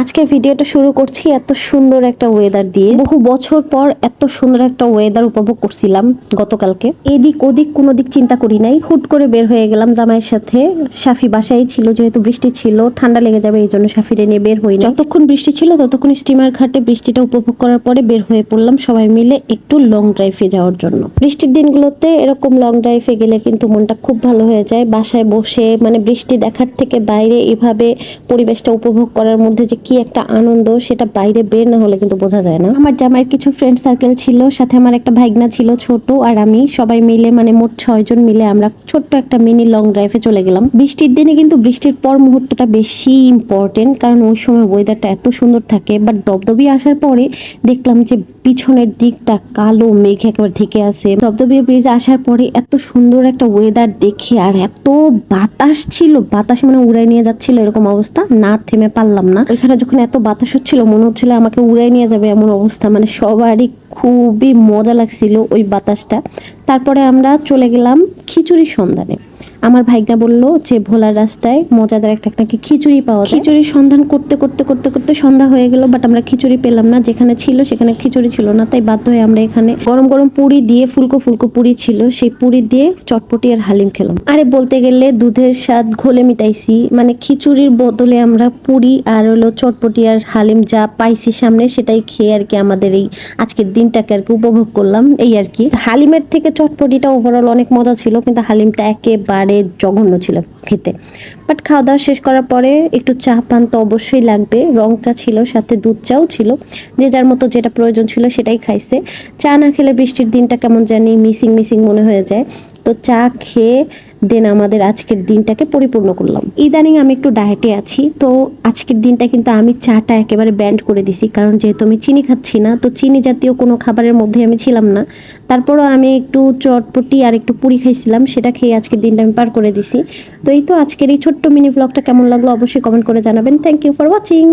আজকের ভিডিওটা শুরু করছি এত সুন্দর একটা ওয়েদার দিয়ে। বহু বছর পর এত সুন্দর একটা ওয়েদার উপভোগ করছিলাম গতকালকে। এদিক ওদিক কোনো দিক চিন্তা করি নাই, হুট করে বের হয়ে গেলাম জামাইয়ের সাথে। সাফি বাসায় ছিল, যেহেতু বৃষ্টি ছিল, ঠান্ডা লেগে যাবে এই জন্য সাফিরে নিয়ে বের হই। যতক্ষণ বৃষ্টি ছিল ততক্ষণ স্টিমার ঘাটে বৃষ্টিটা উপভোগ করার পরে বের হয়ে পড়লাম সবাই মিলে একটু লং ড্রাইভে যাওয়ার জন্য। বৃষ্টির দিনগুলোতে এরকম লং ড্রাইভে গেলে কিন্তু মনটা খুব ভালো হয়ে যায়। বাসায় বসে মানে বৃষ্টি দেখার থেকে বাইরে এভাবে পরিবেশটা উপভোগ করার মধ্যে যে কি একটা আনন্দ, সেটা বাইরে বের না হলে কিন্তু বোঝা যায় না। আমার জামাইয়ের কিছু ফ্রেন্ড সার্কেল ছিল, সাথে আমার একটা ভাইগনা ছিল ছোট, আর আমি, সবাই মিলে মানে মোট 6 জন মিলে আমরা ছোট্ট একটা মিনি লং ড্রাইভে চলে গেলাম। বৃষ্টির দিনে কিন্তু বৃষ্টির পর মুহূর্তটা বেশি ইম্পর্টেন্ট, কারণ ওই সময় ওয়েদারটা এত সুন্দর থাকে। বাট দবদবি আসার পরে দেখলাম যে পিছনের দিকটা কালো মেঘে একেবারে ঢেকে আছে। দবদবিয়া ব্রিজ আসার পরে এত সুন্দর একটা ওয়েদার দেখে, আর এত বাতাস ছিল, বাতাসে মানে উড়াই নিয়ে যাচ্ছিল এরকম অবস্থা, না থেমে পারলাম না। ওইখানে যখন এত বাতাস হচ্ছিল মনে হচ্ছিল আমাকে উড়াই নিয়ে যাবে এমন অবস্থা, মানে সবারই খুবই মজা লাগছিল ওই বাতাসটা। তারপরে আমরা চলে গেলাম খিচুড়ির সন্ধানে। আমার ভাইগনা বলল যে ভোলার রাস্তায় মজাদার একটা নাকি খিচুড়ি পাওয়া যায়। খিচুড়ির সন্ধান করতে করতে করতে করতে সন্ধ্যা হয়ে গেল, বাট আমরা খিচুড়ি পেলাম না। যেখানে ছিল সেখানে খিচুড়ি ছিল না, তাই বাধ্য হয়ে আমরা এখানে গরম গরম পুরি দিয়ে, ফুলকো ফুলকো পুরি ছিল, সেই পুরি দিয়ে চটপটি আর হালিম খেলাম। আরে বলতে গেলে দুধের স্বাদ ঘোলে মিটাইছি, মানে খিচুড়ির বদলে আমরা পুরি আর হলো চটপটি আর হালিম যা পাইছি সামনে সেটাই খেয়ে আর কি আমাদের এই আজকের দিনটাকে আর কি উপভোগ করলাম। এই আর কি, হালিমের থেকে চটপটিটা ওভারঅল অনেক মজা ছিল, কিন্তু হালিমটা একেবারে জঘন্য ছিল খেতে। বাট খাওয়া দাওয়া শেষ করার পরে একটু চা পান তো অবশ্যই লাগবে। রং চা ছিল, সাথে দুধ চাও ছিল, যে যার মতো যেটা প্রয়োজন ছিল সেটাই খাইছে। চা না খেলে বৃষ্টির দিনটা কেমন জানি মিসিং মিসিং মনে হয়ে যায়। তো চা খেয়ে দেন আমাদের আজকের দিনটাকে পরিপূর্ণ করলাম। ইদানিং আমি একটু ডায়েটে আছি, তো আজকের দিনটা কিন্তু আমি চাটা একেবারে ব্যান্ড করে দিছি, কারণ যেহেতু আমি চিনি খাচ্ছি না, তো চিনি জাতীয় কোনো খাবারের মধ্যে আমি ছিলাম না। তারপরও আমি একটু চটপটি আর একটু পুরি খাইছিলাম, সেটা খেয়ে আজকের দিনটা আমি পার করে দিছি। তো এই তো আজকের এই ছোট্ট মিনি ব্লগটা কেমন লাগলো অবশ্যই কমেন্ট করে জানাবেন। Thank you for watching.